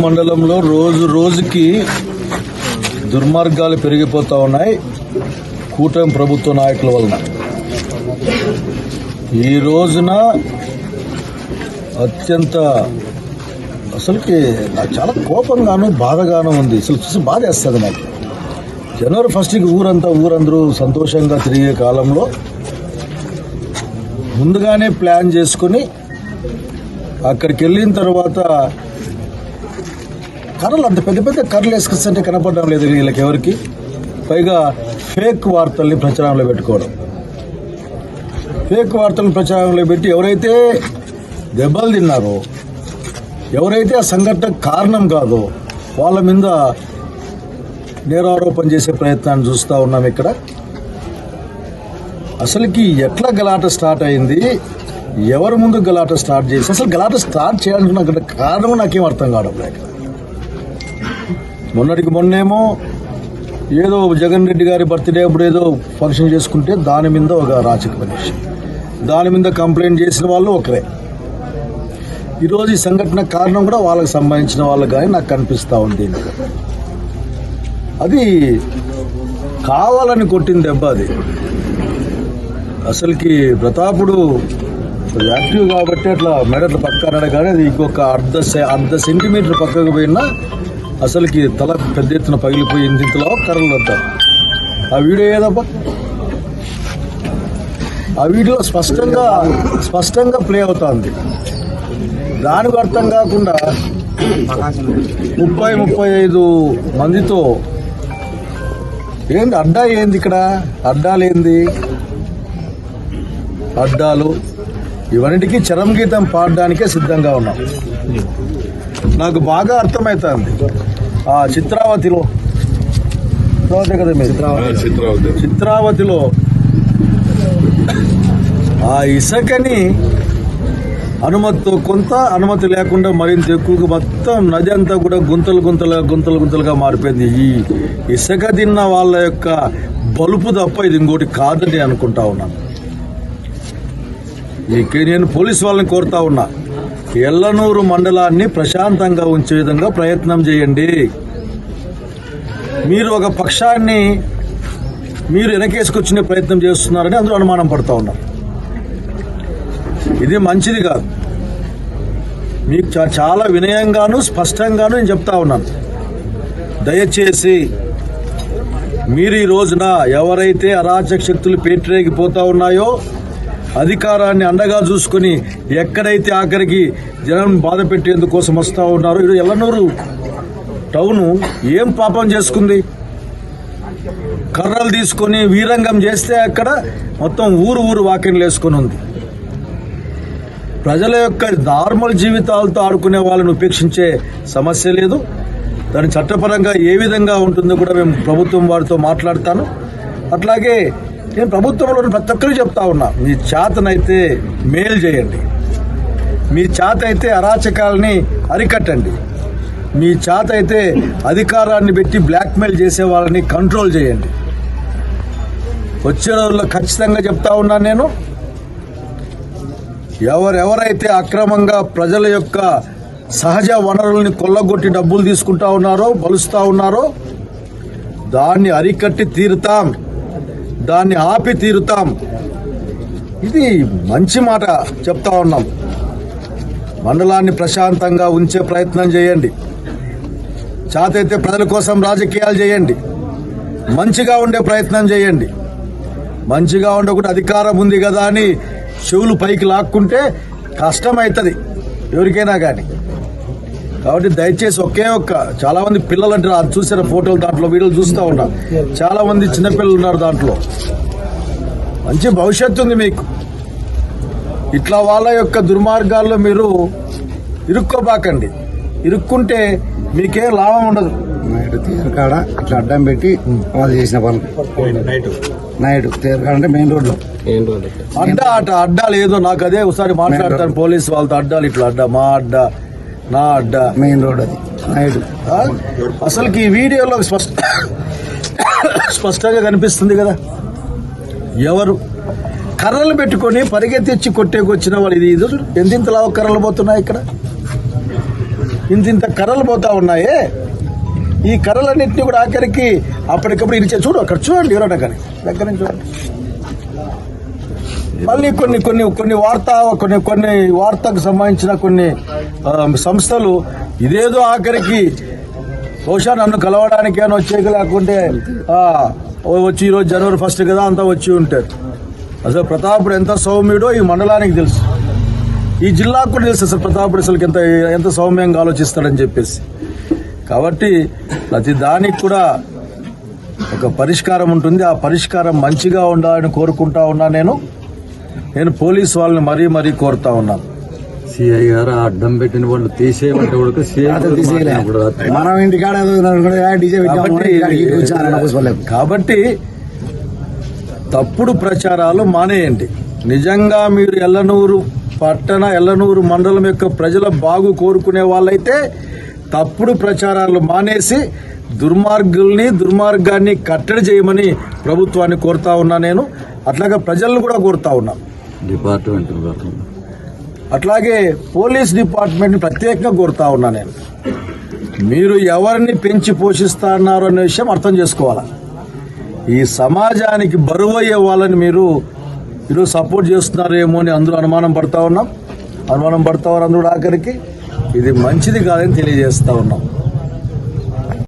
మండలంలో రోజు రోజుకి దుర్మార్గాలు పెరిగిపోతా ఉన్నాయి కూటమి ప్రభుత్వ నాయకుల వలన. ఈ రోజున అత్యంత అసలుకి నాకు చాలా కోపంగాను బాధగాను ఉంది. అసలు చూసి బాధ వేస్తుంది నాకు. జనవరి 1కి ఊరందరూ సంతోషంగా తిరిగే కాలంలో ముందుగానే ప్లాన్ చేసుకుని అక్కడికి వెళ్ళిన తర్వాత కర్రలు అంత పెద్ద పెద్ద కర్రలు వేసుకొస్తుంటే కనపడడం లేదు వీళ్ళకి ఎవరికి. పైగా ఫేక్ వార్తల్ని ప్రచారంలో పెట్టుకోవడం, ఫేక్ వార్తలను ప్రచారంలో పెట్టి ఎవరైతే దెబ్బలు తిన్నారో, ఎవరైతే ఆ సంఘటనకు కారణం కాదో వాళ్ళ మీద నేరారోపణ చేసే ప్రయత్నాన్ని చూస్తూ ఉన్నాం. ఇక్కడ అసలుకి ఎట్లా గలాట స్టార్ట్ అయింది, ఎవరి ముందు గలాట స్టార్ట్ చేసి అసలు గలాట స్టార్ట్ చేయాలనుకున్న కారణం నాకేం అర్థం కావడం లేక. మొన్నటికి మొన్నేమో ఏదో జగన్ రెడ్డి గారి బర్త్డే అప్పుడు ఏదో ఫంక్షన్ చేసుకుంటే దాని మీద ఒక రాజకీయ మనిషి, దాని మీద కంప్లైంట్ చేసిన వాళ్ళు ఒకరే. ఈరోజు ఈ సంఘటన కారణం కూడా వాళ్ళకి సంబంధించిన వాళ్ళు కానీ నాకు కనిపిస్తూ ఉంది. అది కావాలని కొట్టిన దెబ్బ. అది అసలుకి ప్రతాపుడు యాక్టివ్ కాబట్టి అట్లా మెడట్ల పక్కన కానీ అది ఇంకొక అర్ధ సెంటీమీటర్ పక్కకు పోయినా అసలుకి తల పెద్ద ఎత్తున పగిలిపోయింది. ఇంతలో కర్రలు వద్దాం. ఆ వీడియో ఏదబ్బా, ఆ వీడియో స్పష్టంగా ప్లే అవుతుంది. దానికి అర్థం కాకుండా 30-35 మందితో ఏంది అడ్డా, ఏంది ఇక్కడ అడ్డాలేంది, అడ్డాలు ఇవన్నిటికీ చరంగీతం పాడడానికే సిద్ధంగా ఉన్నాం. నాకు బాగా అర్థమవుతుంది. ఆ చిత్రావతిలో కదా చిత్రావతిలో ఆ ఇసుకని అనుమతితో కొంత, అనుమతి లేకుండా మరింత ఎక్కువగా మొత్తం నది అంతా కూడా గుంతలుగా మారిపోయింది. ఈ ఇసుక తిన్న వాళ్ళ యొక్క బలుపు తప్ప ఇది ఇంకోటి కాదని అనుకుంటా ఉన్నాను. నేను పోలీసు వాళ్ళని కోరుతా ఉన్నా, ఎల్లనూరు మండలాన్ని ప్రశాంతంగా ఉంచే విధంగా ప్రయత్నం చేయండి. మీరు ఒక పక్షాన్ని మీరు వెనకేసుకొచ్చిన ప్రయత్నం చేస్తున్నారని అందరూ అనుమానం పడుతూ ఉన్నారు. ఇది మంచిది కాదు. మీకు చాలా వినయంగాను స్పష్టంగాను నేను చెప్తా ఉన్నాను. దయచేసి మీరు ఈ రోజున ఎవరైతే అరాచక శక్తులు పేటరేగిపోతా ఉన్నాయో, అధికారాన్ని అండగా చూసుకుని ఎక్కడైతే ఆఖరికి జనం బాధ పెట్టేందుకోసం వస్తూ ఉన్నారో, ఇది ఎల్లనూరు టౌను ఏం పాపం చేసుకుంది? కర్రలు తీసుకొని వీరంగం చేస్తే అక్కడ మొత్తం ఊరు వాకిన్లు వేసుకొని ఉంది. ప్రజల యొక్క నార్మల్ జీవితాలతో ఆడుకునే వాళ్ళని ఉపేక్షించే సమస్య లేదు. దాని చట్టపరంగా ఏ విధంగా ఉంటుందో కూడా మేము ప్రభుత్వం వారితో మాట్లాడతాను. అట్లాగే నేను ప్రభుత్వంలో ప్రతి ఒక్కరికి చెప్తా ఉన్నా, మీ చేతనైతే మేలు చేయండి, మీ చేత అయితే అరాచకాలని అరికట్టండి, మీ చేత అయితే అధికారాన్ని పెట్టి బ్లాక్మెయిల్ చేసే వాళ్ళని కంట్రోల్ చేయండి. వచ్చే రోజుల్లో ఖచ్చితంగా చెప్తా ఉన్నాను నేను, ఎవరైతే అక్రమంగా ప్రజల యొక్క సహజ వనరుల్ని కొల్లగొట్టి డబ్బులు తీసుకుంటా ఉన్నారో, బలుస్తూ ఉన్నారో, దాన్ని అరికట్టి తీరుతాం, దాన్ని ఆపి తీరుతాం. ఇది మంచి మాట చెప్తా ఉన్నాం. మండలాన్ని ప్రశాంతంగా ఉంచే ప్రయత్నం చేయండి. చేతైతే ప్రజల కోసం రాజకీయాలు చేయండి. మంచిగా ఉండే ప్రయత్నం చేయండి. మంచిగా ఉండకుండా అధికారం ఉంది కదా అని చెవులు పైకి లాక్కుంటే కష్టమవుతుంది ఎవరికైనా కానీ. కాబట్టి దయచేసి చాలా మంది పిల్లలు అంటే చూసిన ఫోటోలు, దాంట్లో వీడియోలు చూస్తూ ఉన్నా, చాలా మంది చిన్నపిల్లలు ఉన్నారు. దాంట్లో మంచి భవిష్యత్తు ఉంది మీకు. ఇట్లా వాళ్ళ యొక్క దుర్మార్గాల్లో మీరు ఇరుక్కోబాకండి. ఇరుక్కుంటే మీకేం లాభం ఉండదు. తీరకాడ ఇట్లా అడ్డం పెట్టి వాళ్ళు చేసిన పనులు నైట్ తీరకాడ అంటే మెయిన్ రోడ్ అడ్డా లేదు. నాకు అదే ఒకసారి మాట్లాడతాను పోలీసు వాళ్ళతో. అడ్డాలు ఇట్లా అడ్డా, మా అడ్డా, నా అడ్డా, మెయిన్ రోడ్ అది నైట్. అసలుకి ఈ వీడియోలో స్పష్టంగా కనిపిస్తుంది కదా ఎవరు కర్రలు పెట్టుకొని పరిగెత్తిచ్చి కొట్టేకొచ్చిన వాళ్ళు. ఇది ఎంతింతలా కర్రలు పోతున్నాయి ఇక్కడ. ఇంత కర్రలు పోతా ఉన్నాయే, ఈ కర్రలన్నింటినీ కూడా ఆఖరికి అప్పటికప్పుడు ఇరిచే చూడు అక్కడ చూడండి ఎవరైనా కానీ దగ్గర నుంచి చూడండి. మళ్ళీ కొన్ని వార్తకు సంబంధించిన కొన్ని సంస్థలు ఇదేదో ఆఖరికి బహుశా నన్ను కలవడానికి అని వచ్చేది, లేకుంటే వచ్చి ఈరోజు జనవరి 1 కదా అంతా వచ్చి ఉంటారు. అసలు ప్రతాపుడు ఎంత సౌమ్యుడో ఈ మండలానికి తెలుసు, ఈ జిల్లాకు కూడా తెలుసు అసలు ప్రతాపుడు అసలు ఎంత సౌమ్యంగా ఆలోచిస్తాడని చెప్పేసి. కాబట్టి ప్రతి దానికి కూడా ఒక పరిష్కారం ఉంటుంది. ఆ పరిష్కారం మంచిగా ఉండాలని కోరుకుంటా ఉన్నా. నేను పోలీసు వాళ్ళని మరీ కోరుతా ఉన్నాను. సిఐ గారు అడ్డం పెట్టిన వాళ్ళు తీసేయమంటే మనం ఇంటికాడ కాబట్టి తప్పుడు ప్రచారాలు మానేయండి. నిజంగా మీరు ఎల్లనూరు మండలం యొక్క ప్రజల బాగు కోరుకునే వాళ్ళైతే తప్పుడు ప్రచారాలు మానేసి దుర్మార్గాన్ని కట్టడి చేయమని ప్రభుత్వాన్ని కోరుతా ఉన్నా. నేను అట్లాగే ప్రజలను కూడా కోరుతా ఉన్నా. డిపార్ట్మెంట్ అట్లాగే పోలీస్ డిపార్ట్మెంట్ని ప్రత్యేకంగా కోరుతా ఉన్నా. నేను మీరు ఎవరిని పెంచి పోషిస్తున్నారు అనే విషయం అర్థం చేసుకోవాలా. ఈ సమాజానికి బరువయ్యే వాళ్ళని మీరు ఈరోజు సపోర్ట్ చేస్తున్నారేమో అని అందరూ అనుమానం పడతా ఉన్నారు. అందరూ ఆఖరికి ఇది మంచిది కాదని తెలియజేస్తా ఉన్నాం.